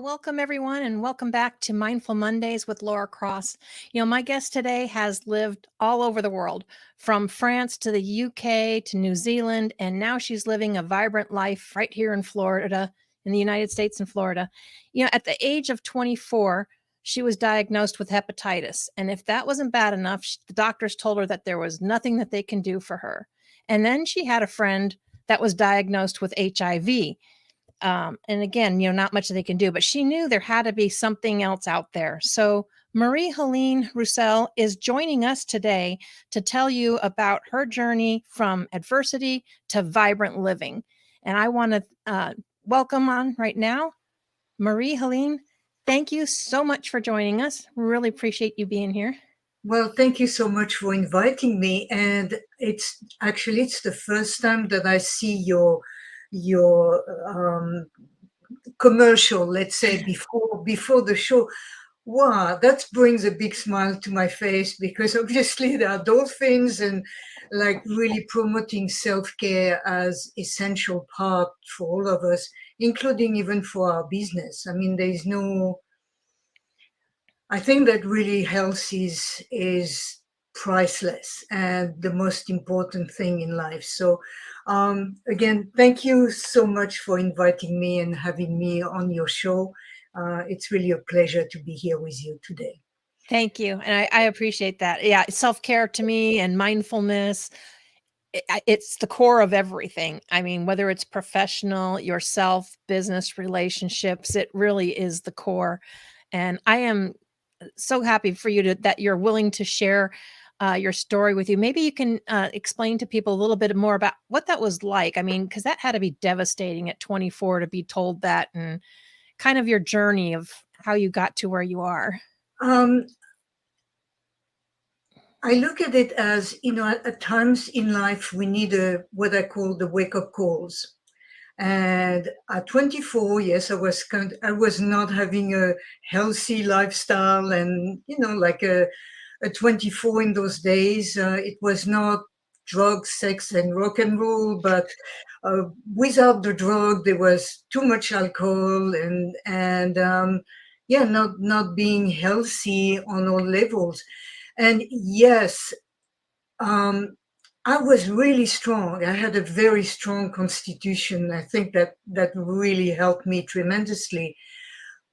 welcome everyone, and welcome back to Mindful Mondays with Laura Cross. My guest today has lived all over the world, from France to the UK to New Zealand, and now she's living a vibrant life right here in Florida, in the United States and Florida. At the age of 24, she was diagnosed with hepatitis, and if that wasn't bad enough, the doctors told her that there was nothing that they can do for her. And then she had a friend that was diagnosed with HIV. And again, not much they can do, but she knew there had to be something else out there. So MarieHelene Roussel is joining us today to tell you about her journey from adversity to vibrant living. And I want to welcome on right now, MarieHelene. Thank you so much for joining us. Really appreciate you being here. Well, thank you so much for inviting me. And it's the first time that I see your commercial, let's say, before the show. Wow, that brings a big smile to my face, because obviously there are dolphins and like really promoting self-care as essential part for all of us, including even for our business. I mean, I think that really health is priceless and the most important thing in life. So again, thank you so much for inviting me and having me on your show. It's really a pleasure to be here with you today. Thank you. And I appreciate that. Yeah, self-care to me and mindfulness, it's the core of everything. I mean, whether it's professional, yourself, business, relationships, it really is the core. And I am so happy for you that you're willing to share your story with you. Maybe you can explain to people a little bit more about what that was like. I mean, because that had to be devastating at 24 to be told that, and kind of your journey of how you got to where you are. I look at it as, at times in life, we need what I call the wake-up calls. And at 24, yes, I was not having a healthy lifestyle, and like a 24 in those days. It was not drugs, sex, and rock and roll, but without the drug, there was too much alcohol, and not being healthy on all levels. And yes, I was really strong. I had a very strong constitution. I think that really helped me tremendously.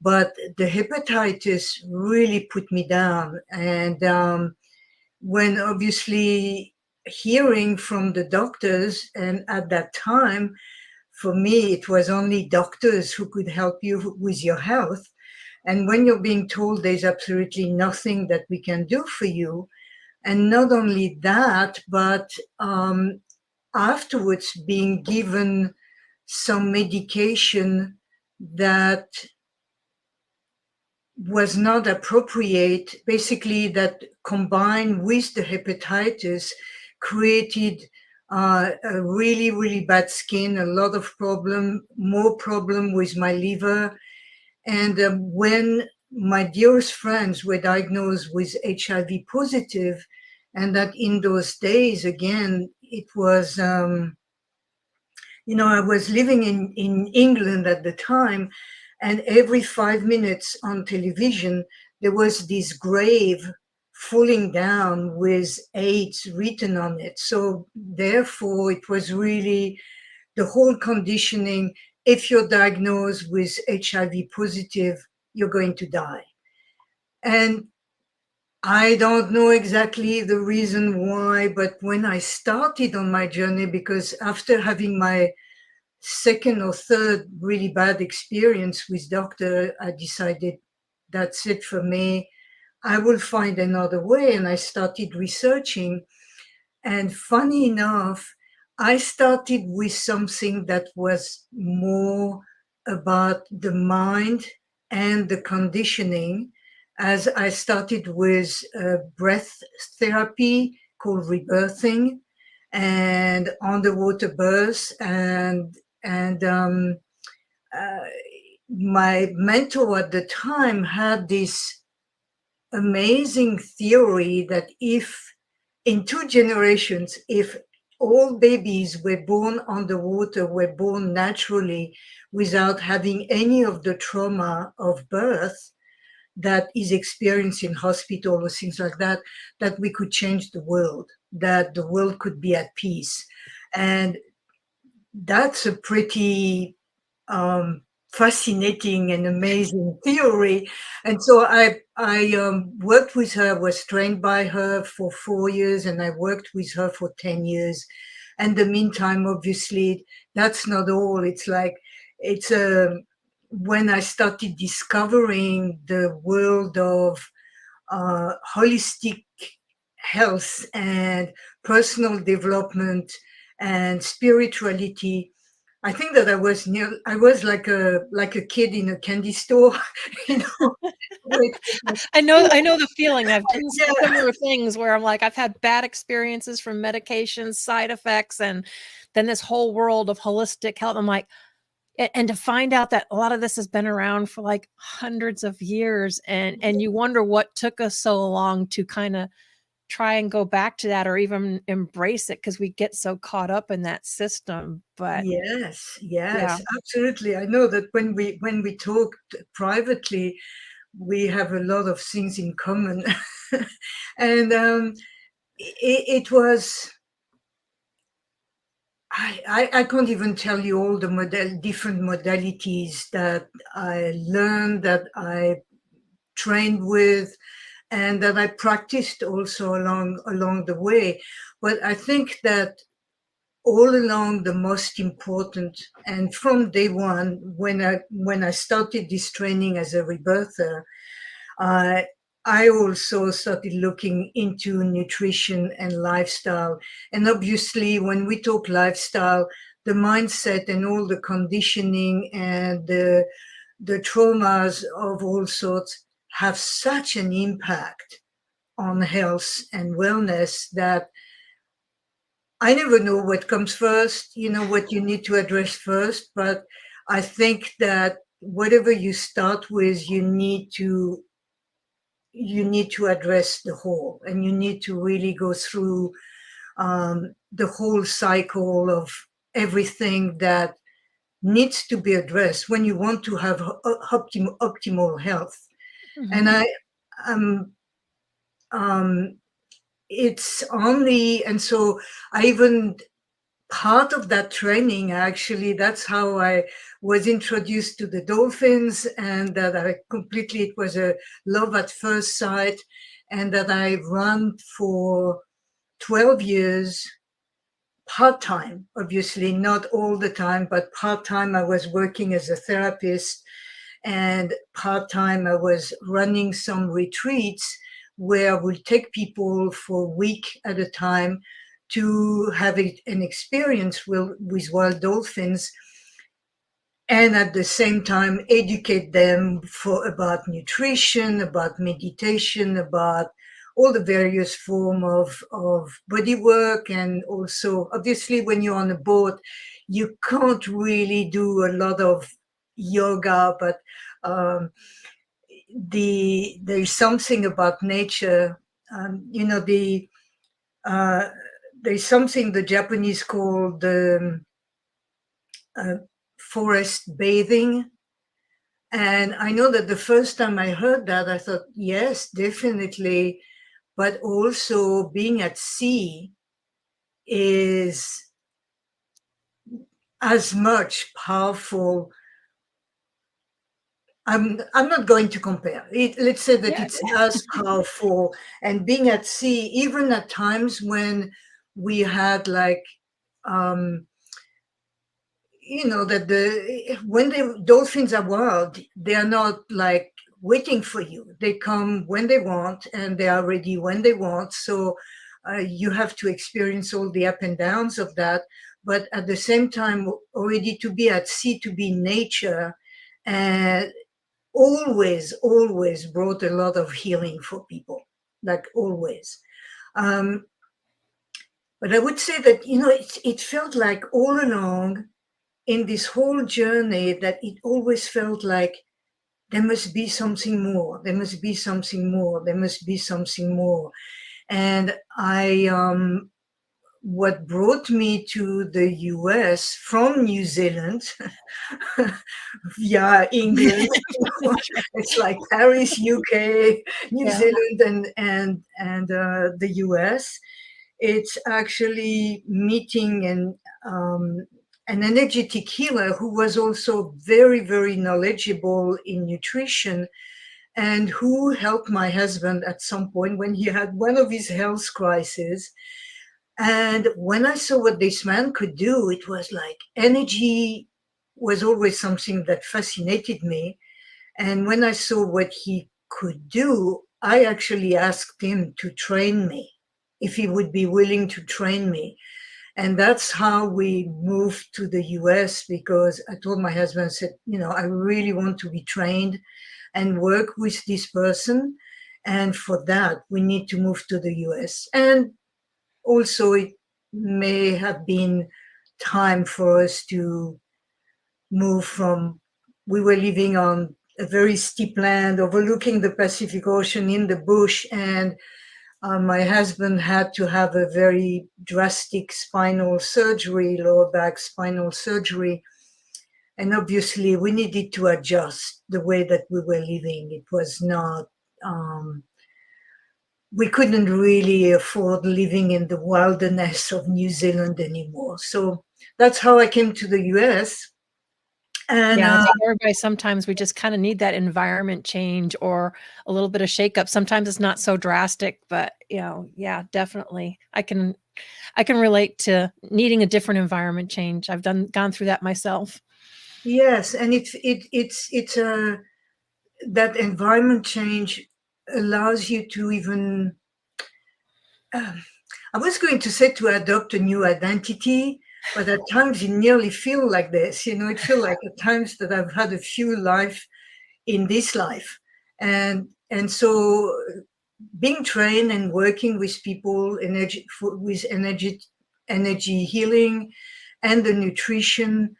But the hepatitis really put me down. And when obviously hearing from the doctors, and at that time, for me, it was only doctors who could help you with your health. And when you're being told there's absolutely nothing that we can do for you, and not only that, but afterwards being given some medication that was not appropriate, basically that combined with the hepatitis created a really, really bad skin, a lot of more problem with my liver. And when my dearest friends were diagnosed with HIV positive, and that in those days, again, it was, I was living in England at the time, and every 5 minutes on television, there was this grave falling down with AIDS written on it. So therefore, it was really the whole conditioning. If you're diagnosed with HIV positive, you're going to die. And I don't know exactly the reason why, but when I started on my journey, because after having my second or third really bad experience with doctor, I decided that's it for me. I will find another way. And I started researching. And funny enough, I started with something that was more about the mind and the conditioning, as I started with breath therapy called rebirthing, and underwater births, and my mentor at the time had this amazing theory that if in 2 generations, if all babies were born underwater, were born naturally without having any of the trauma of birth that is experienced in hospital or things like that, that we could change the world, that the world could be at peace. And that's a pretty fascinating and amazing theory. And so I worked with her, was trained by her for 4 years, and I worked with her for 10 years. And the meantime, obviously, that's not all. It's like, it's a, when I started discovering the world of holistic health and personal development and spirituality, I think that I was like a kid in a candy store, you know. I know the feeling. I've done Yeah, similar things where I'm like, I've had bad experiences from medications, side effects, and then this whole world of holistic health. I'm like, and to find out that a lot of this has been around for like hundreds of years, and you wonder what took us so long to kind of try and go back to that or even embrace it, because we get so caught up in that system. But yes, yeah. yes, absolutely. I know that when we talked privately, we have a lot of things in common. And it was, I can't even tell you all the different modalities that I learned, that I trained with, and that I practiced also along the way. But I think that all along, the most important, and from day one, when I started this training as a rebirther, I I also started looking into nutrition and lifestyle. And obviously, when we talk lifestyle, the mindset and all the conditioning and the traumas of all sorts have such an impact on health and wellness that I never know what comes first, you know, what you need to address first. But I think that whatever you start with, you need to address the whole, and you need to really go through the whole cycle of everything that needs to be addressed when you want to have optimal health. And Mhm. I um, um, it's only, and so I even, part of that training, actually, that's how I was introduced to the dolphins, and that I completely, it was a love at first sight, and that I run for 12 years part-time, obviously not all the time, but part-time I was working as a therapist, and part-time I was running some retreats where I would take people for a week at a time to have an experience with wild dolphins, and at the same time educate them about nutrition, about meditation, about all the various form of body work. And also, obviously, when you're on a boat, you can't really do a lot of yoga, but um, there's something about nature. You know, uh, there's something the Japanese call the uh, forest bathing. And I know that the first time I heard that, I thought, yes, definitely. But also, being at sea is as much powerful. I'm not going to compare it. Let's say that Yeah. it's as powerful. And being at sea, even at times when we had like, um, you know, that when the dolphins are wild, they are not like waiting for you. They come when they want, and they are ready when they want. So you have to experience all the up and downs of that. But at the same time, already to be at sea, to be in nature, and always brought a lot of healing for people, like always. Um, but I would say that, you know, it felt like all along in this whole journey, that it always felt like there must be something more, there must be something more, there must be something more. And I what brought me to the US from New Zealand via England. It's like Paris, UK, New Yeah. Zealand, and the US. It's actually meeting an energetic healer who was also very, very knowledgeable in nutrition, and who helped my husband at some point when he had one of his health crises. And when I saw what this man could do, it was like energy was always something that fascinated me. And when I saw what he could do, I actually asked him to train me, if he would be willing to train me. And that's how we moved to the US, because I told my husband, I said, I really want to be trained and work with this person. And for that, we need to move to the US. And also, it may have been time for us to move from, we were living on a very steep land overlooking the Pacific Ocean in the bush, and my husband had to have a very drastic spinal surgery, lower back spinal surgery. And obviously, we needed to adjust the way that we were living. It was not, we couldn't really afford living in the wilderness of New Zealand anymore. So that's how I came to the US. And Yeah, I think everybody, sometimes we just kind of need that environment change or a little bit of shakeup. Sometimes it's not so drastic, but yeah, definitely. I can relate to needing a different environment change. I've gone through that myself. yes, and it's that environment change allows you to even, I was going to say, to adopt a new identity, but at times you nearly feel like this. It feels like at times that I've had a few life in this life. And so being trained and working with people, with energy healing and the nutrition,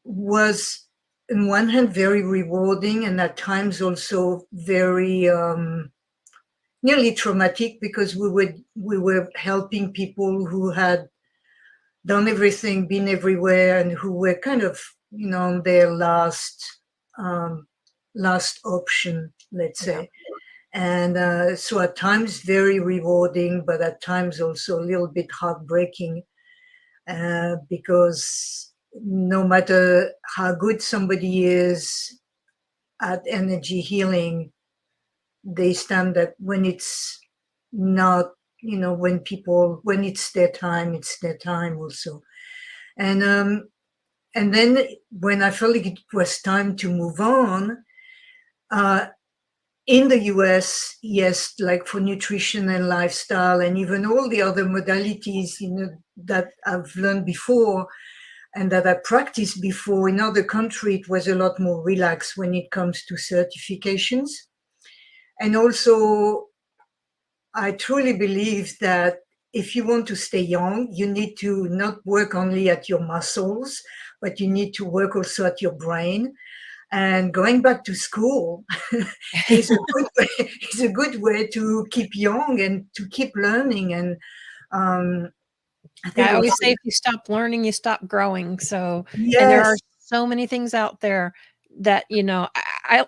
was on one hand very rewarding, and at times also very nearly traumatic, because we were helping people who had done everything, been everywhere, and who were kind of on their last option, let's say. And so at times very rewarding, but at times also a little bit heartbreaking, because no matter how good somebody is at energy healing, they stand that when it's not, when it's their time, it's their time also. And then when I felt like it was time to move on, in the US, yes, like for nutrition and lifestyle, and even all the other modalities, that I've learned before and that I practiced before, in other countries, it was a lot more relaxed when it comes to certifications. And also, I truly believe that if you want to stay young, you need to not work only at your muscles, but you need to work also at your brain. And going back to school is a good way to keep young and to keep learning. And I think I always also, say if you stop learning, you stop growing. So, and there are yes, so many things out there that,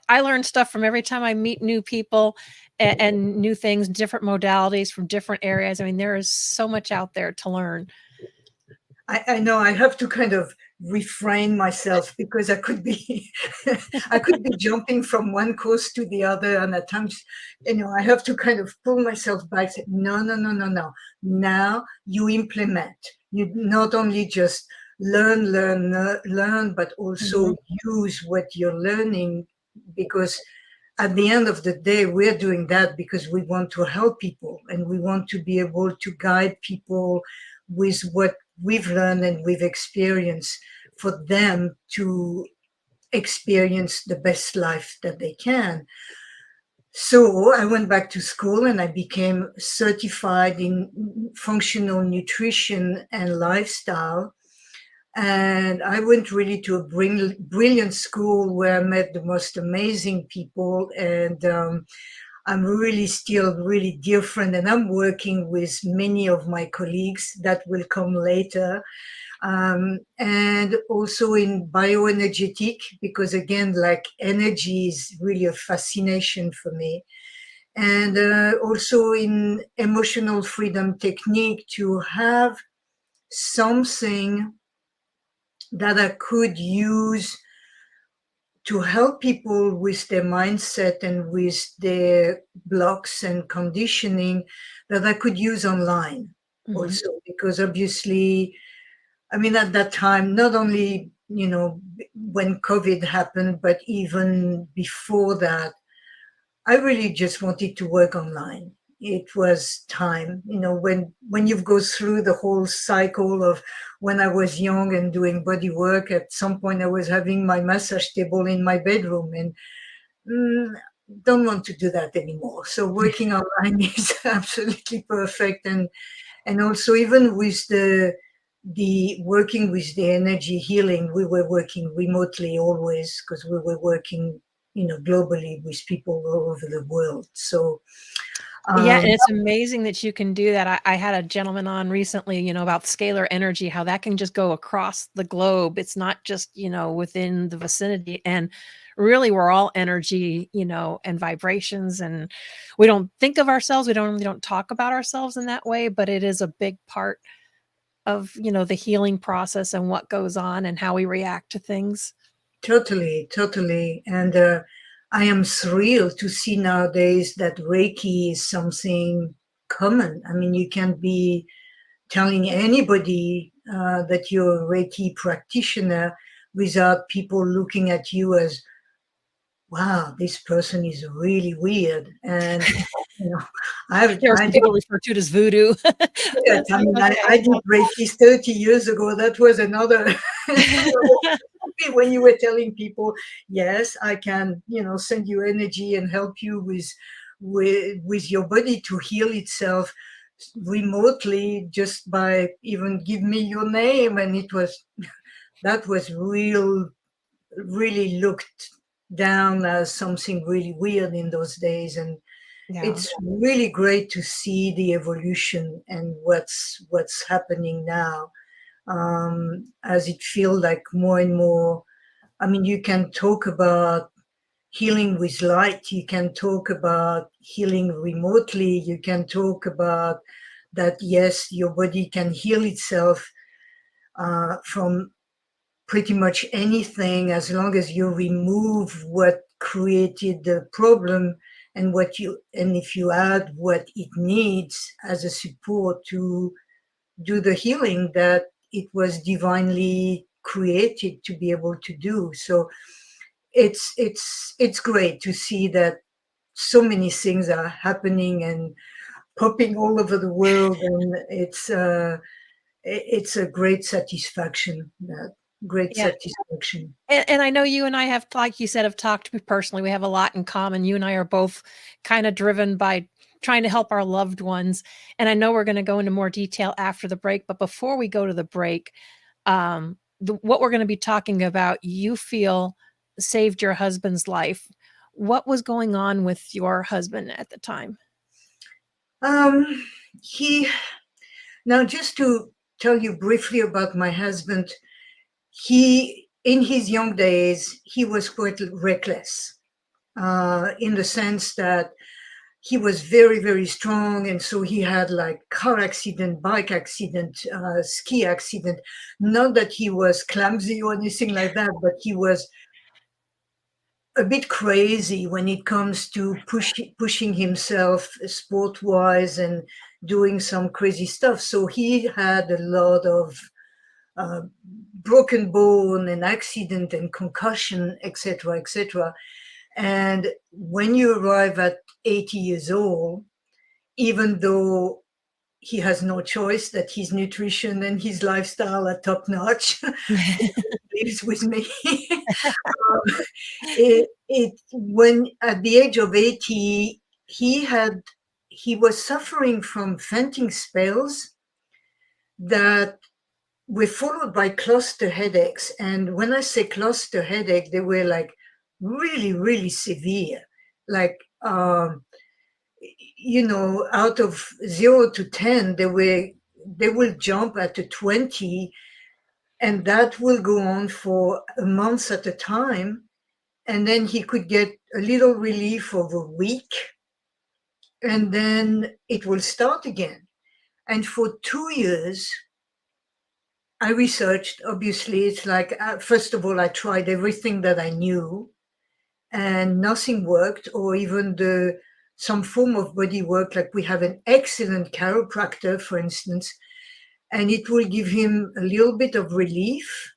I learn stuff from every time I meet new people and new things, different modalities from different areas. I mean, there is so much out there to learn. I know I have to kind of refrain myself, because I could be I could be jumping from one course to the other, and at times, I have to kind of pull myself back, say, no, no, no, no, no. Now you implement. You not only just learn, but also use what you're learning, because at the end of the day, we're doing that because we want to help people, and we want to be able to guide people with what we've learned and we've experienced, for them to experience the best life that they can. So I went back to school and I became certified in functional nutrition and lifestyle. And I went really to a brilliant school where I met the most amazing people. And I'm really still really dear friend, and I'm working with many of my colleagues that will come later. And also in bioenergetic, because again, like energy is really a fascination for me. And also in emotional freedom technique, to have something that I could use to help people with their mindset and with their blocks and conditioning, that I could use online Mhm. also, because obviously, I mean, at that time, not only, when COVID happened, but even before that, I really just wanted to work online. It was time, when you go through the whole cycle of when I was young and doing body work, at some point I was having my massage table in my bedroom, and mm, don't want to do that anymore. So working online is absolutely perfect. And also, even with the working with the energy healing, we were working remotely always, because we were working, globally with people all over the world. So Yeah, um, and it's amazing that you can do that. I had a gentleman on recently, about scalar energy, how that can just go across the globe. It's not just, within the vicinity. And really, we're all energy, and vibrations. And we don't think of ourselves, we don't talk about ourselves in that way, but it is a big part of, the healing process and what goes on and how we react to things. totally, totally. And I am thrilled to see nowadays that Reiki is something common. I mean, you can be telling anybody that you're a Reiki practitioner without people looking at you as, wow, this person is really weird. And, you know, There are I some did people refer to it as voodoo. it. That's I mean, I okay. did Reiki 30 years ago. That was another. When you were telling people, yes, I can, send you energy and help you with your body to heal itself remotely, just by even give me your name. And that was really looked down as something really weird in those days. And Yeah. it's really great to see the evolution and what's happening now, as it feels like more and more. I mean, you can talk about healing with light, you can talk about healing remotely, you can talk about that, yes, your body can heal itself from pretty much anything, as long as you remove what created the problem, and if you add what it needs as a support to do the healing that it was divinely created to be able to do. So it's great to see that so many things are happening and popping all over the world, and it's a great satisfaction. That great Yeah. satisfaction. And I know you and I have, like you said, have talked personally. We have a lot in common. You and I are both kind of driven by trying to help our loved ones. And I know we're going to go into more detail after the break. But before we go to the break, what we're going to be talking about, you feel saved your husband's life. What was going on with your husband at the time? Um, he Now, just to tell you briefly about my husband, he in his young days he was quite reckless, in the sense that he was very, very strong. And so he had like car accident, bike accident, ski accident. Not that he was clumsy or anything like that, but he was a bit crazy when it comes to pushing himself sport wise and doing some crazy stuff. So he had a lot of uh, broken bone and accident and concussion, etc., etc. And when you arrive at 80 years old, even though he has no choice, that his nutrition and his lifestyle are top notch, lives with me. When at the age of 80, he was suffering from fainting spells that were followed by cluster headaches. And when I say cluster headache, they were like really, really severe. Like out of 0 to 10, they will jump at a 20, and that will go on for a month at a time. And then he could get a little relief of a week, and then it will start again. And for 2 years, I researched. Obviously, it's like, first of all, I tried everything that I knew, and nothing worked, or even some form of body work. Like, we have an excellent chiropractor, for instance, and it will give him a little bit of relief,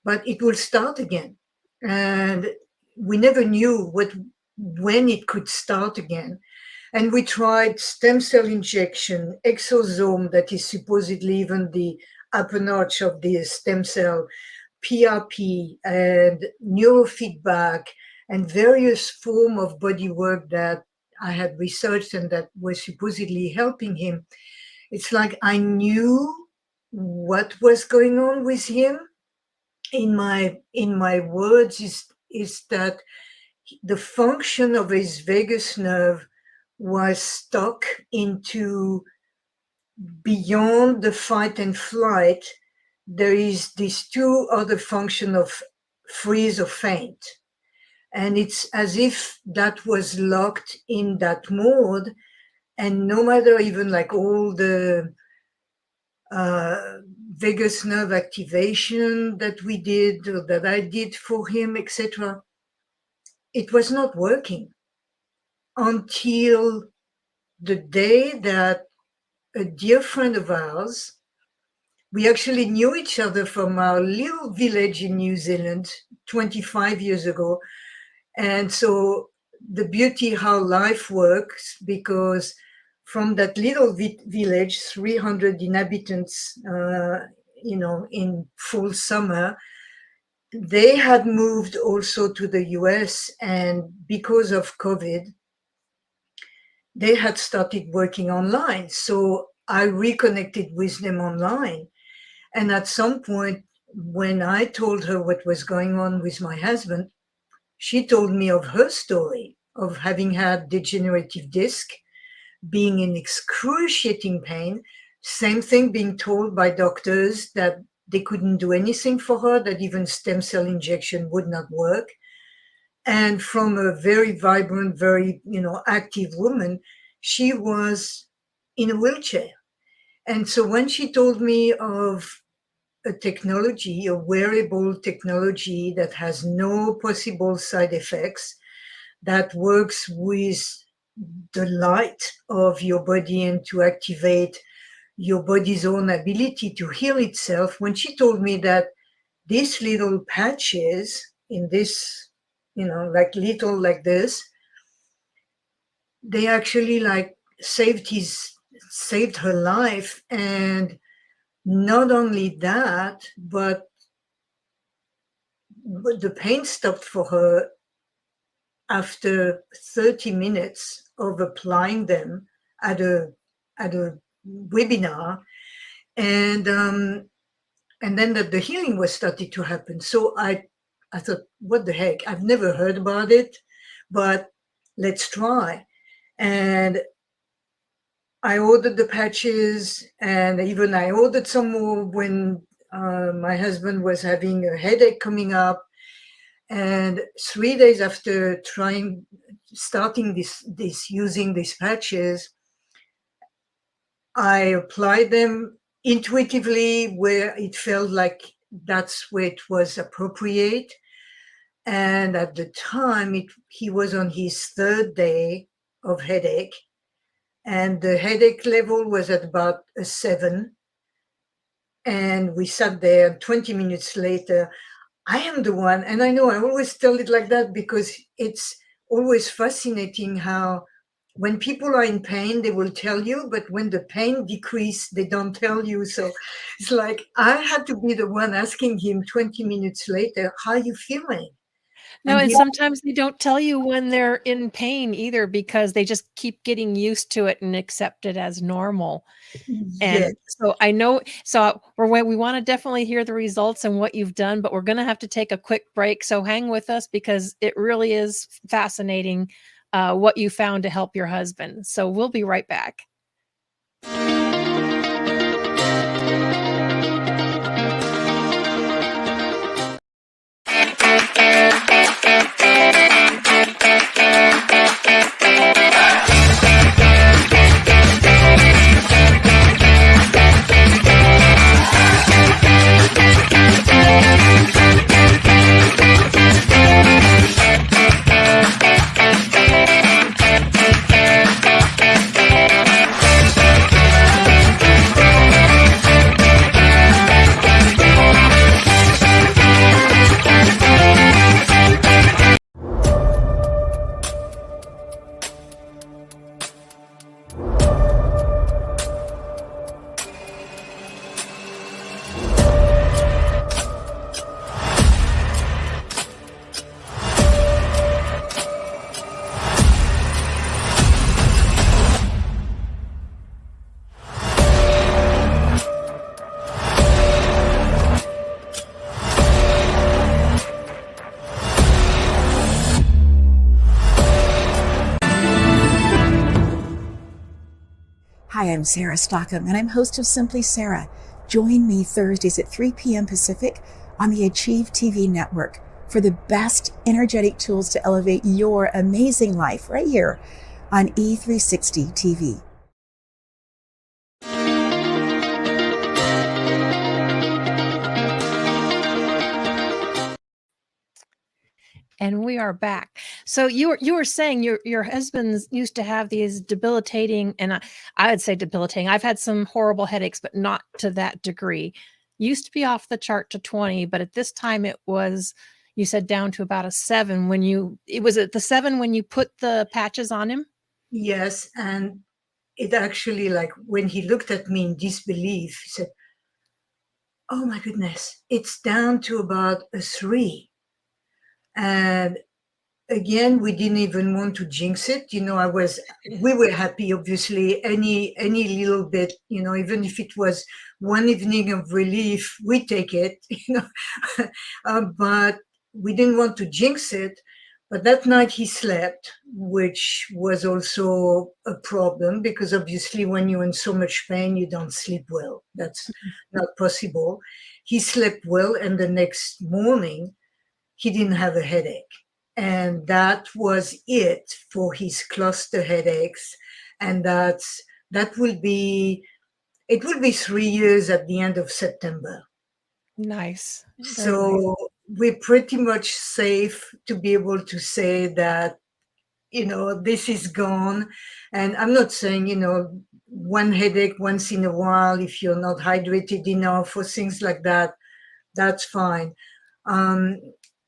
but it will start again. And we never knew when it could start again. And we tried stem cell injection, exosome, that is supposedly even the upper notch of the stem cell, PRP, and neurofeedback, and various form of body work that I had researched and that was supposedly helping him. It's like I knew what was going on with him. In my words, is that the function of his vagus nerve was stuck into beyond the fight and flight. There is these two other function of freeze or faint. And it's as if that was locked in that mode. And no matter even like all the vagus nerve activation that we did, or that I did for him, etc., it was not working until the day that a dear friend of ours, we actually knew each other from our little village in New Zealand 25 years ago. And so the beauty how life works, because from that little village, 300 inhabitants, in full summer, they had moved also to the US. And because of COVID, they had started working online. So I reconnected with them online. And at some point, when I told her what was going on with my husband, she told me of her story of having had degenerative disc, being in excruciating pain, same thing, being told by doctors that they couldn't do anything for her, that even stem cell injection would not work. And from a very vibrant, very, active woman, she was in a wheelchair. And so when she told me of a technology, a wearable technology that has no possible side effects, that works with the light of your body and to activate your body's own ability to heal itself, when she told me that these little patches in this, like little like this, they actually like saved her life. And not only that, but the pain stopped for her after 30 minutes of applying them at a webinar. And then the healing was starting to happen. So I thought, what the heck? I've never heard about it, but let's try. And I ordered the patches, and even I ordered some more when my husband was having a headache coming up. And 3 days after starting using these patches, I applied them intuitively where it felt like that's where it was appropriate. And at the time, he was on his third day of headache, and the headache level was at about a 7. And we sat there, and 20 minutes later, I am the one. And I know I always tell it like that because it's always fascinating how when people are in pain, they will tell you, but when the pain decreases, they don't tell you. So it's like I had to be the one asking him 20 minutes later, how are you feeling? No, and sometimes they don't tell you when they're in pain either, because they just keep getting used to it and accept it as normal. Yes. And so I know, we want to definitely hear the results and what you've done, but we're going to have to take a quick break. So hang with us, because it really is fascinating what you found to help your husband. So we'll be right back. Hi, I'm Sarah Stockham, and I'm host of Simply Sarah. Join me Thursdays at 3 p.m. Pacific on the Achieve TV network for the best energetic tools to elevate your amazing life right here on E360 TV. And we are back. So you were saying your husband's used to have these debilitating, and I would say debilitating. I've had some horrible headaches, but not to that degree. Used to be off the chart to 20, but at this time it was, you said, down to about a 7 when it was at the 7 when you put the patches on him? Yes, and it actually, like, when he looked at me in disbelief, he said, "Oh my goodness, it's down to about a 3." And again, we didn't even want to jinx it. We were happy, obviously, any little bit, even if it was one evening of relief, we take it, but we didn't want to jinx it. But that night he slept, which was also a problem, because obviously when you're in so much pain, you don't sleep well. That's not possible. He slept well, and the next morning he didn't have a headache. And that was it for his cluster headaches. And it will be 3 years at the end of September. Nice. So we're pretty much safe to be able to say that, this is gone. And I'm not saying, one headache once in a while, if you're not hydrated enough or things like that, that's fine.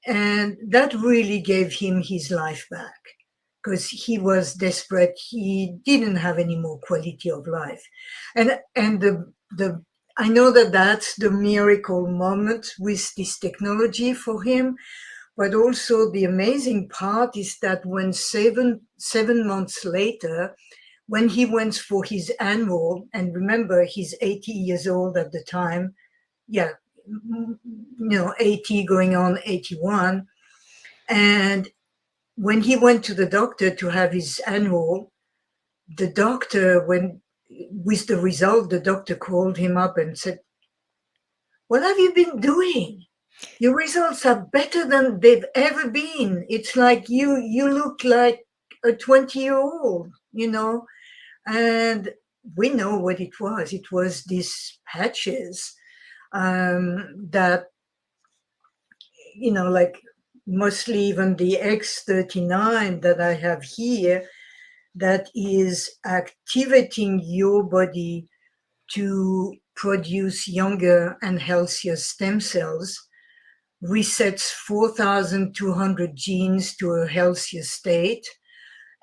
And that really gave him his life back, because he was desperate. He didn't have any more quality of life. And I know that that's the miracle moment with this technology for him. But also the amazing part is that when 7 months later, when he went for his annual, and remember, he's 80 years old at the time. Yeah, 80 going on 81. And when he went to the doctor to have his annual, the doctor, with the result, the doctor called him up and said, "What have you been doing? Your results are better than they've ever been. It's like you look like a 20-year-old, And we know what it was. It was these patches that, like mostly even the X39 that I have here, that is activating your body to produce younger and healthier stem cells, resets 4,200 genes to a healthier state,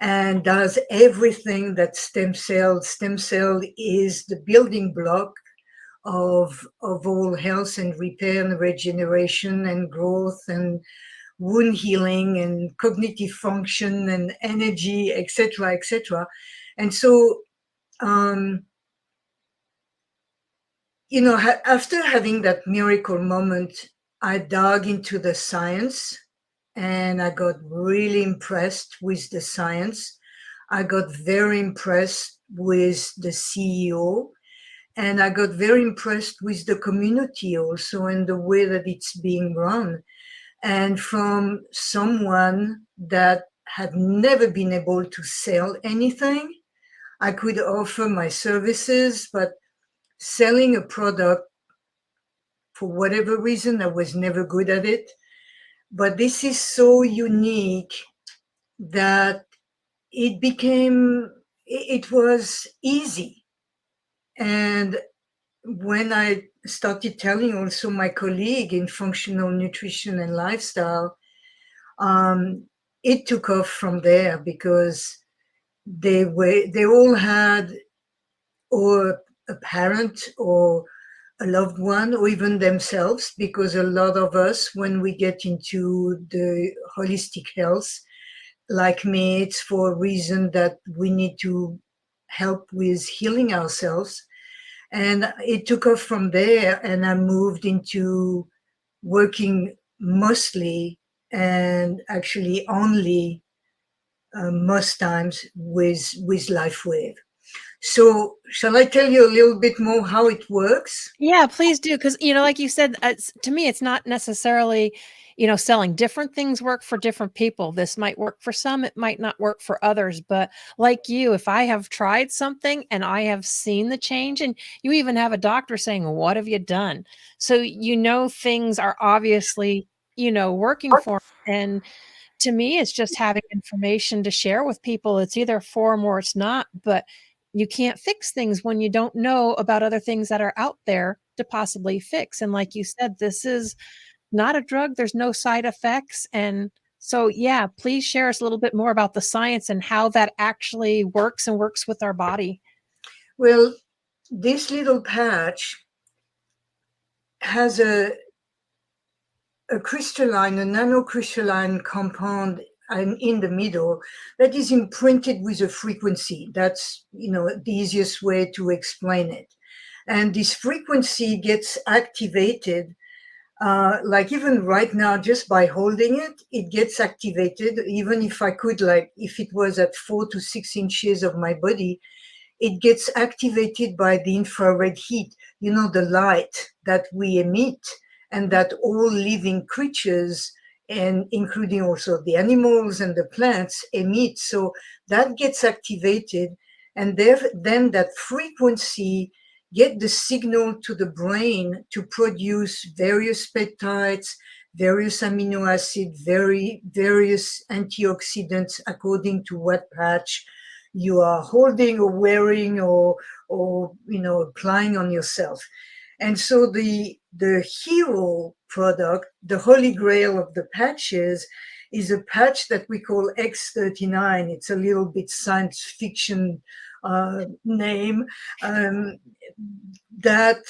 and does everything that stem cell is the building block of all health and repair and regeneration and growth and wound healing and cognitive function and energy, etc., etc. And so, after having that miracle moment, I dug into the science and I got really impressed with the science. I got very impressed with the CEO, and I got very impressed with the community also and the way that it's being run. And from someone that had never been able to sell anything, I could offer my services, but selling a product, for whatever reason, I was never good at it. But this is so unique that it was easy. And when I started telling also my colleague in functional nutrition and lifestyle, it took off from there, because they all had, or a parent or a loved one, or even themselves, because a lot of us, when we get into the holistic health, like me, it's for a reason that we need to help with healing ourselves. And it took off from there, and I moved into working mostly, and actually only most times, with Lifewave. So shall I tell you a little bit more how it works? Yeah, please do. Because, like you said, to me, it's not necessarily, selling. Different things work for different people. This might work for some, it might not work for others. But like you, if I have tried something and I have seen the change, and you even have a doctor saying, "What have you done?" So, things are obviously, working for 'em. And to me, it's just having information to share with people. It's either for 'em or it's not, but you can't fix things when you don't know about other things that are out there to possibly fix. And like you said, this is not a drug. There's no side effects. And so, yeah, please share us a little bit more about the science and how that actually works and works with our body. Well, this little patch has a crystalline, a nanocrystalline compound in the middle that is imprinted with a frequency. That's, the easiest way to explain it. And this frequency gets activated, like even right now, just by holding it, it gets activated. Even if I could, like, if it was at 4 to 6 inches of my body, it gets activated by the infrared heat, the light that we emit, and that all living creatures, and including also the animals and the plants, emit. So that gets activated, and then that frequency get the signal to the brain to produce various peptides, various amino acids, various antioxidants, according to what patch you are holding or wearing, or applying on yourself. And so the hero product, the holy grail of the patches, is a patch that we call X39. It's a little bit science fiction name, that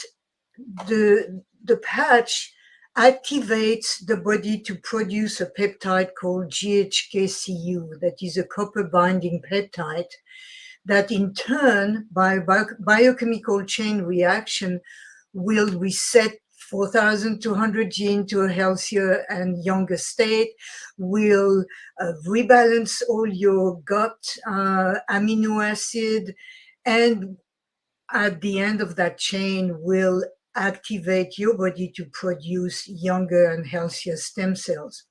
the patch activates the body to produce a peptide called GHKCU, that is a copper binding peptide, that in turn, by biochemical chain reaction, will reset 4,200 genes to a healthier and younger state, will rebalance all your gut amino acid, and at the end of that chain will activate your body to produce younger and healthier stem cells.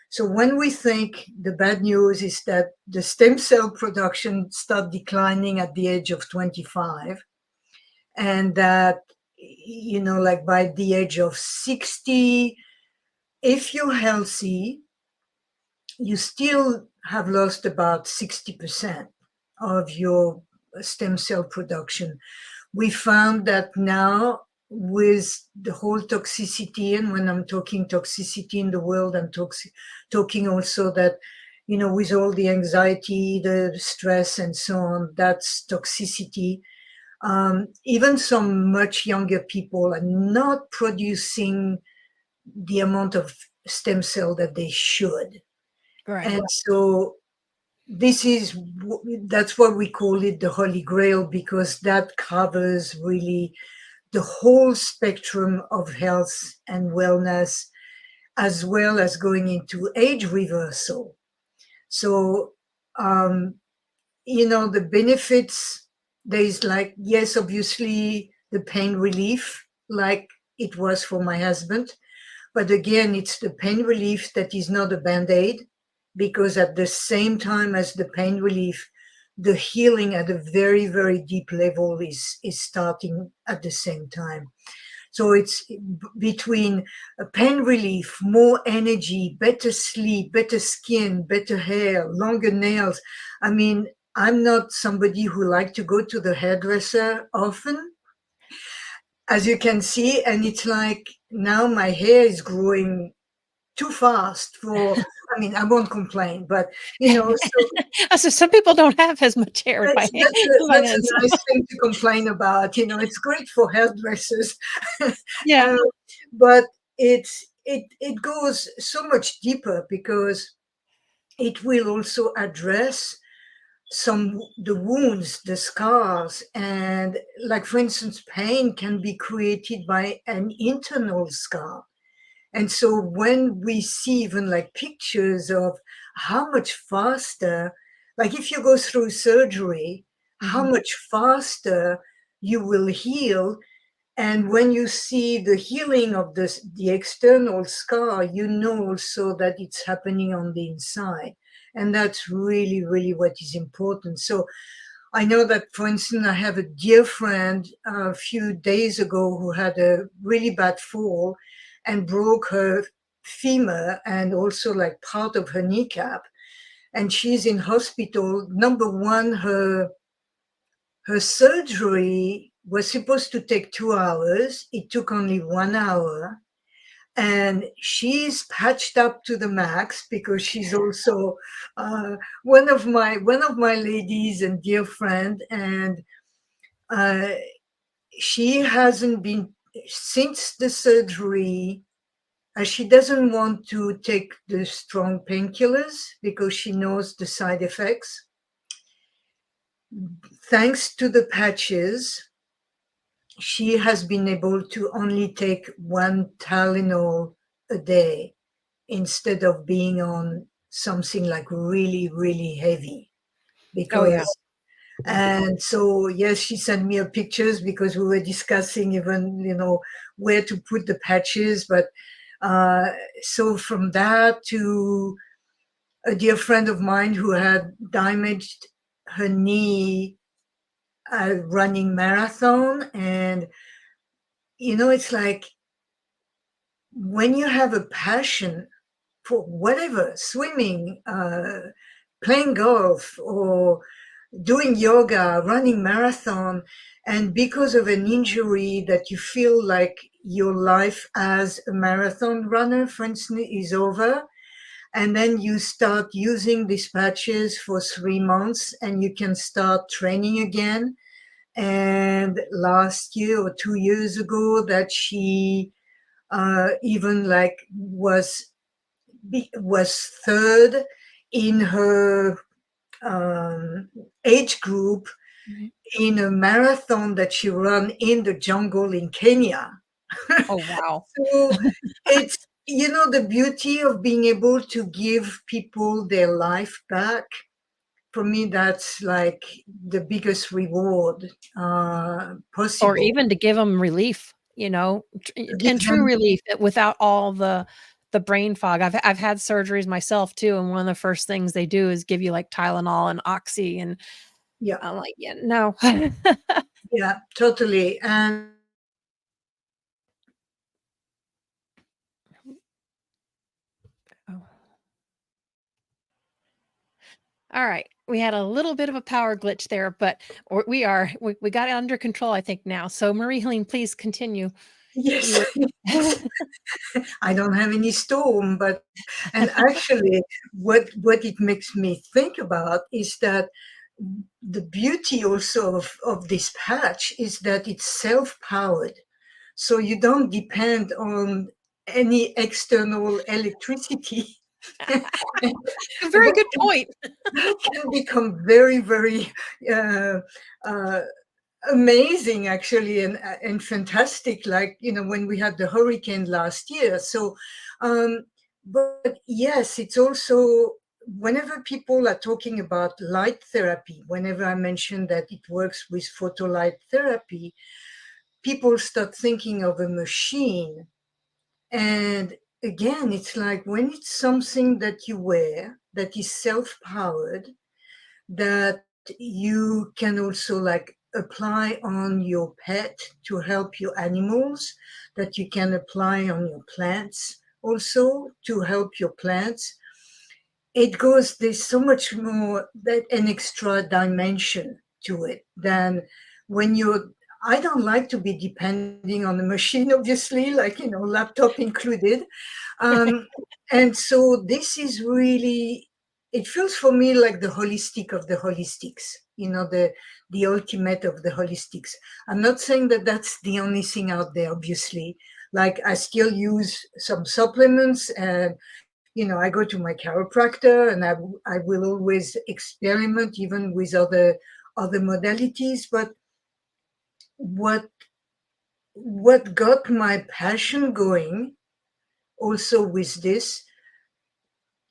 So when we think, the bad news is that the stem cell production start declining at the age of 25, and that, like by the age of 60, if you're healthy, you still have lost about 60% of your stem cell production. We found that now, with the whole toxicity, and when I'm talking toxicity in the world, I'm talking also that, with all the anxiety, the stress, and so on, that's toxicity. Even some much younger people are not producing the amount of stem cell that they should. Right. And so that's what we call it, the Holy Grail, because that covers really the whole spectrum of health and wellness, as well as going into age reversal. So, the benefits, there is like, yes, obviously the pain relief, like it was for my husband. But again, it's the pain relief that is not a band-aid, because at the same time as the pain relief, the healing at a very, very deep level is starting at the same time. So it's between a pain relief, more energy, better sleep, better skin, better hair, longer nails. I mean, I'm not somebody who like to go to the hairdresser often, as you can see, and it's like now my hair is growing too fast for, I mean, I won't complain, but So some people don't have as much hair by that's a hands. nice thing to complain about. It's great for hairdressers. Yeah. uh, but it goes so much deeper, because it will also address the wounds, the scars, and, like, for instance, pain can be created by an internal scar. And so when we see even like pictures of how much faster, like if you go through surgery, how much faster you will heal. And when you see the healing of the external scar, you know also that it's happening on the inside. And that's really, really what is important. So I know that, for instance, I have a dear friend a few days ago who had a really bad fall and broke her femur and also like part of her kneecap. And she's in hospital. Number one, her surgery was supposed to take 2 hours. It took only 1 hour. And she's patched up to the max, because she's also one of my ladies and dear friend. And uh, she hasn't been, since the surgery. She doesn't want to take the strong painkillers because she knows the side effects. Thanks to the patches, she has been able to only take one Tylenol a day instead of being on something like really, really heavy. Oh, yeah. And so, yes, she sent me pictures, because we were discussing even, where to put the patches. But so from that to a dear friend of mine who had damaged her knee running marathon. And, it's like when you have a passion for whatever, swimming, playing golf, or doing yoga, running marathon, and because of an injury that you feel like your life as a marathon runner, for instance, is over, and then you start using these patches for 3 months and you can start training again. And last year or 2 years ago, that she even like was third in her age group in a marathon that she ran in the jungle in Kenya. Oh, wow. So it's, the beauty of being able to give people their life back. For me, that's like the biggest reward possible. Or even to give them relief, and true relief without all the brain fog. I've had surgeries myself too, and one of the first things they do is give you like Tylenol and Oxy, and Yeah, I'm like, yeah, no. yeah, totally. And Oh. All right. We had a little bit of a power glitch there, but we got it under control, I think, now. So MarieHelene, please continue. yes, I don't have any storm, and actually what it makes me think about is that the beauty also of this patch is that it's self-powered. So you don't depend on any external electricity. A very good point. That can become very, very uh, uh, amazing, actually, and fantastic, like, when we had the hurricane last year. So but yes, it's also, whenever people are talking about light therapy, whenever I mention that it works with photolight therapy, people start thinking of a machine. And again, it's like, when it's something that you wear that is self-powered, that you can also like apply on your pet to help your animals, that you can apply on your plants also to help your plants. It goes, there's so much more, that an extra dimension to it than when you're, I don't like to be depending on the machine, obviously, like, laptop included. um, and so this is really, it feels for me like the holistic of the holistics, the ultimate of the holistics. I'm not saying that that's the only thing out there, obviously. Like, I still use some supplements, and I go to my chiropractor, and I will always experiment even with other modalities. But what got my passion going also with this,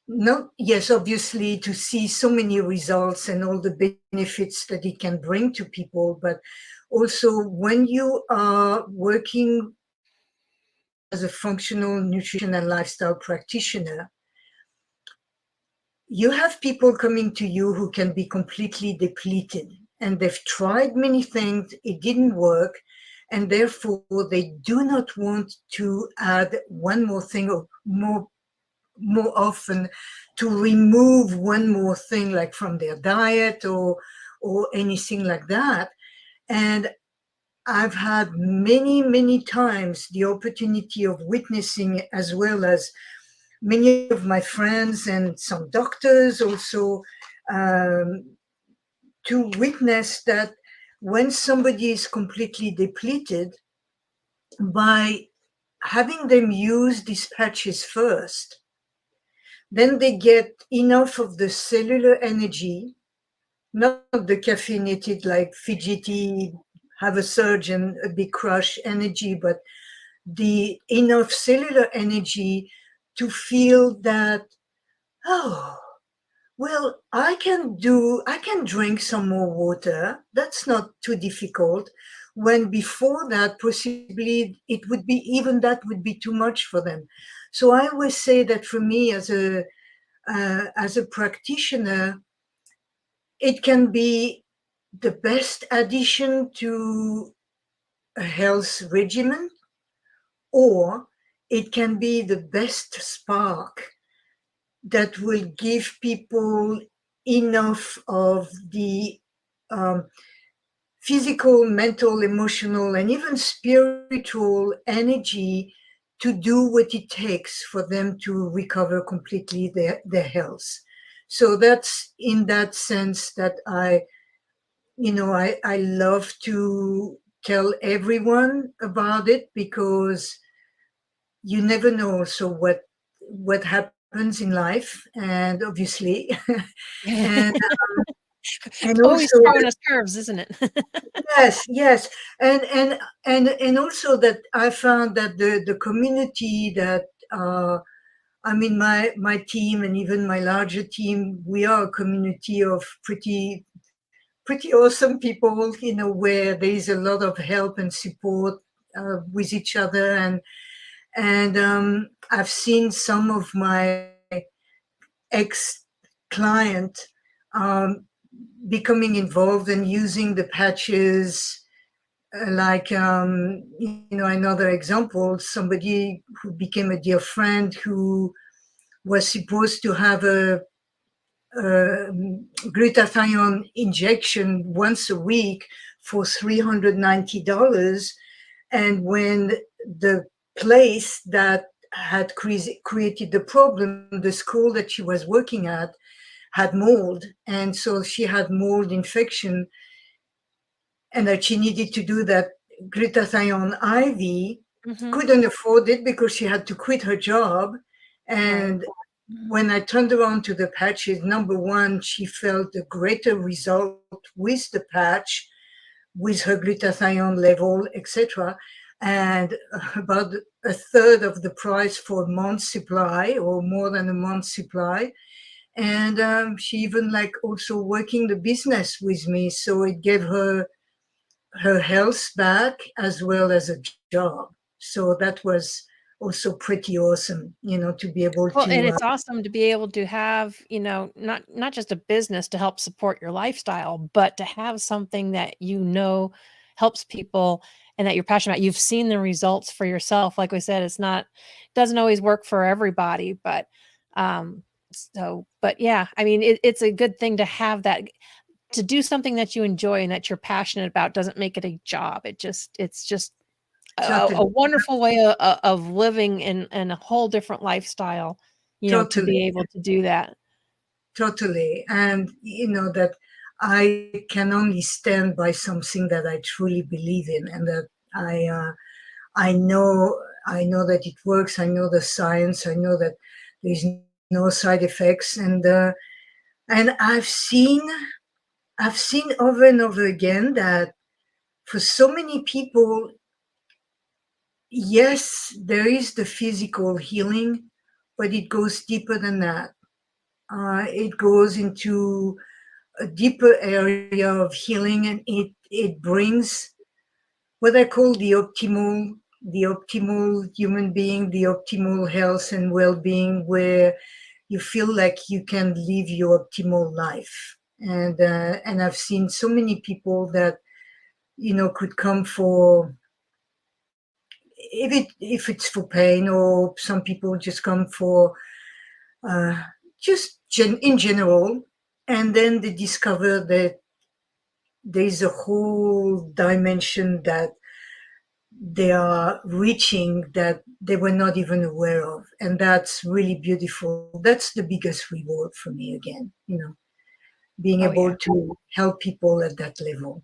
not, yes, obviously, to see so many results and all the benefits that it can bring to people, but also when you are working as a functional nutrition and lifestyle practitioner, you have people coming to you who can be completely depleted, and they've tried many things, it didn't work, and therefore they do not want to add one more thing, or more often, to remove one more thing, like from their diet or anything like that. And I've had many times the opportunity of witnessing, as well as many of my friends and some doctors also, um, to witness that when somebody is completely depleted, by having them use these patches first, then they get enough of the cellular energy, not the caffeinated, like fidgety, have a surge and a big crush energy, but the enough cellular energy to feel that, oh, well, I can drink some more water. That's not too difficult. When before that, possibly it would be, even that would be too much for them. So I always say that for me, as a practitioner, it can be the best addition to a health regimen, or it can be the best spark that will give people enough of the um, physical, mental, emotional, and even spiritual energy to do what it takes for them to recover completely their health. So that's in that sense that I love to tell everyone about it, because you never know also what happens in life, and obviously, and and Always also throwing that, us curves, isn't it? yes, and also that I found that the community that, I mean, my team and even my larger team, we are a community of pretty awesome people, where there is a lot of help and support with each other. And I've seen some of my ex client um, becoming involved and using the patches. Like, another example, somebody who became a dear friend, who was supposed to have glutathione injection once a week for $390. And when the place that had created the problem, the school that she was working at, had mold. And so she had mold infection, and that she needed to do that glutathione IV, Mhm. couldn't afford it because she had to quit her job. Right. And when I turned around to the patches, number one, she felt a greater result with the patch, with her glutathione level, etc., and about a third of the price for a month's supply or more than a month's supply. And she even like also working the business with me, so it gave her health back as well as a job. So that was also pretty awesome, to be able Well, and to. it's awesome to be able to have, not just a business to help support your lifestyle, but to have something that helps people and that you're passionate about. You've seen the results for yourself. Like we said, doesn't always work for everybody, but but yeah, I mean, it's a good thing to have that, to do something that you enjoy and that you're passionate about doesn't make it a job. It's just a Totally, wonderful way of living in a whole different lifestyle, to totally, be able to do that. totally. And that I can only stand by something that I truly believe in, and that I know that it works. I know the science. I know that there's no side effects, and I've seen over and over again that for so many people, yes, there is the physical healing, but it goes deeper than that. It goes into a deeper area of healing, and it brings what I call the optimal human being, the optimal health and well-being, where you feel like you can live your optimal life. And I've seen so many people that could come for, if it's for pain, or some people just come for uh, in general, and then they discover that there's a whole dimension that they are reaching that they were not even aware of, and that's really beautiful. That's the biggest reward for me, again, being Oh yeah. able to help people at that level.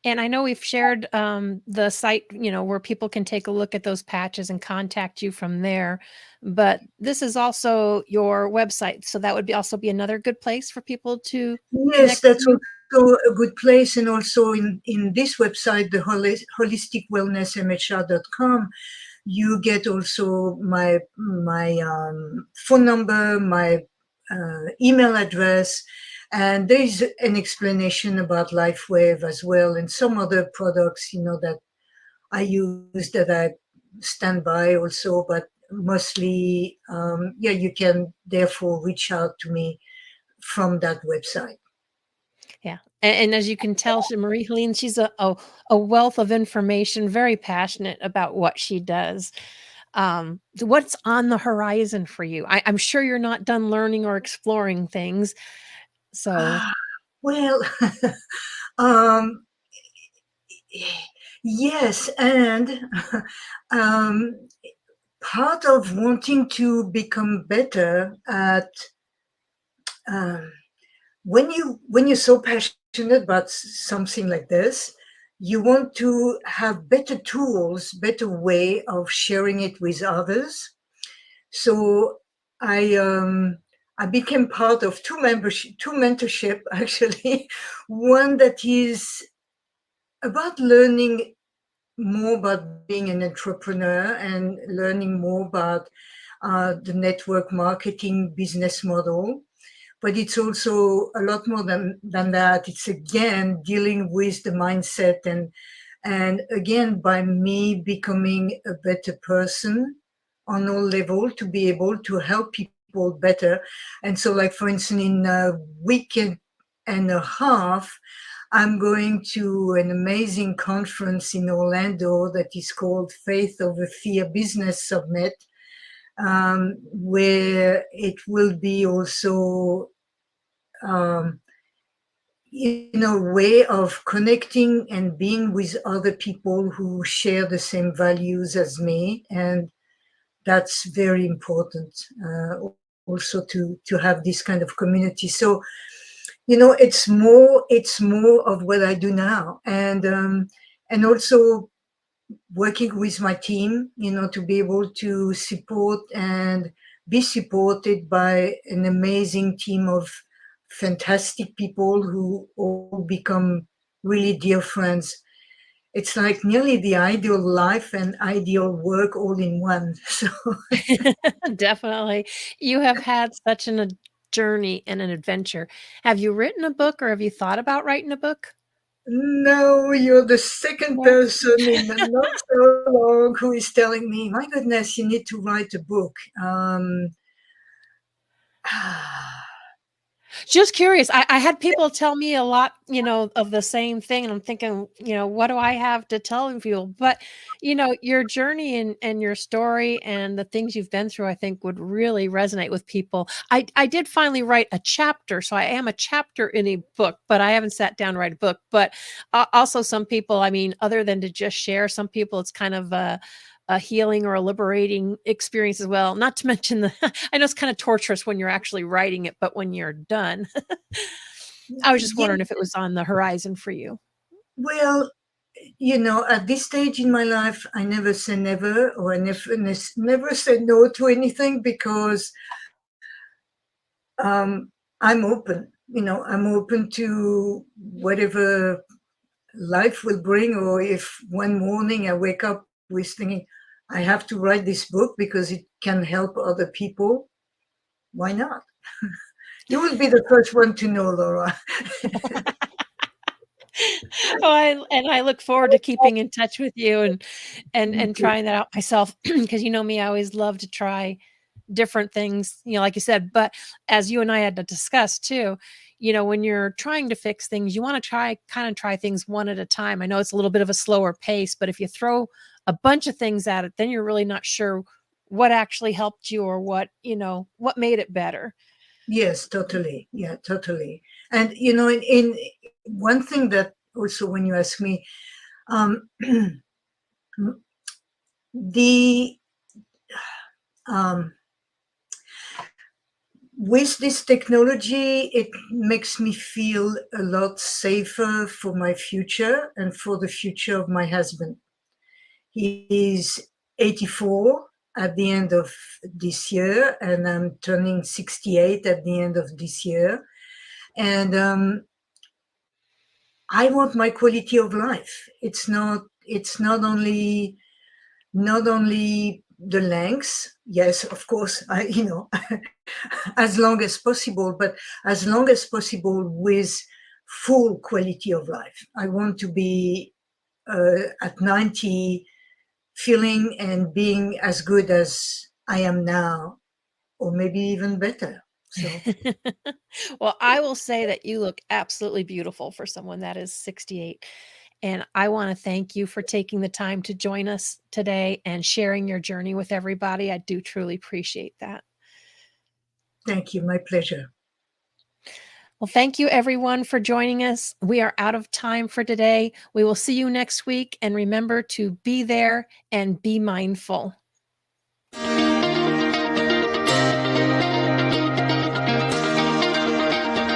And I know we've shared the site, where people can take a look at those patches and contact you from there. But this is also your website, so that would also be another good place for people to Yes, connect with that's you. also a good place. And also in this website, the holisticwellnessmhr.com, you get also my phone number, my email address, and there is an explanation about Lifewave as well, and some other products, that I use, that I stand by also. But mostly, yeah, you can therefore reach out to me from that website. Yeah. And as you can tell, Marie-Helene, she's a wealth of information, very passionate about what she does. What's on the horizon for you? I'm sure you're not done learning or exploring things. So, Well, um, yes, and um, part of wanting to become better at, um, when you're so passionate about something like this, you want to have better tools, better way of sharing it with others. So I um, I became part of two mentorship actually. One that is about learning more about being an entrepreneur and learning more about the network marketing business model. But it's also a lot more than that. It's again dealing with the mindset, and again, by me becoming a better person on all level to be able to help people better. And so, like for instance, in a weekend and a half, I'm going to an amazing conference in Orlando that is called Faith Over Fear Business Summit, where it will be also, um, way of connecting and being with other people who share the same values as me. And that's very important, also to have this kind of community. So, it's more of what I do now, and also working with my team, to be able to support and be supported by an amazing team of fantastic people who all become really dear friends. It's like nearly the ideal life and ideal work all in one. So Definitely. You have had such a journey and an adventure. Have you written a book or have you thought about writing a book? no, you're the second No. person in not so long who is telling me, my goodness, you need to write a book. Just curious. I had people tell me a lot, of the same thing. And I'm thinking, what do I have to tell people? But, your journey and your story and the things you've been through, I think would really resonate with people. I did finally write a chapter. So I am a chapter in a book, but I haven't sat down to write a book. But also some people, I mean, other than to just share, some people, it's kind of a healing or a liberating experience as well. Not to mention I know it's kind of torturous when you're actually writing it, but when you're done, I was just Yeah, wondering if it was on the horizon for you. well, at this stage in my life, I never say never, or I never say no to anything, because I'm open. I'm open to whatever life will bring. Or if one morning I wake up with thinking, I have to write this book because it can help other people, why not? You will be the first one to know, Laura. And I look forward to keeping in touch with you and Okay. trying that out myself because you know me, I always love to try different things, like you said. But as you and I had to discuss too, when you're trying to fix things, you want to try things one at a time. I know it's a little bit of a slower pace, but if you throw a bunch of things at it, then you're really not sure what actually helped you or what made it better. Yes, totally. Yeah, totally. And in one thing that also, when you ask me, um, the um, with this technology, it makes me feel a lot safer for my future and for the future of my husband. He is 84 at the end of this year, and I'm turning 68 at the end of this year. And I want my quality of life. It's not only the length. Yes, of course, as long as possible, but as long as possible with full quality of life. I want to be at 90 feeling and being as good as I am now, or maybe even better. So Well, I will say that you look absolutely beautiful for someone that is 68. And I want to thank you for taking the time to join us today and sharing your journey with everybody. I do truly appreciate that. thank you. My pleasure. Well, thank you everyone for joining us. We are out of time for today. We will see you next week. And remember to be there and be mindful.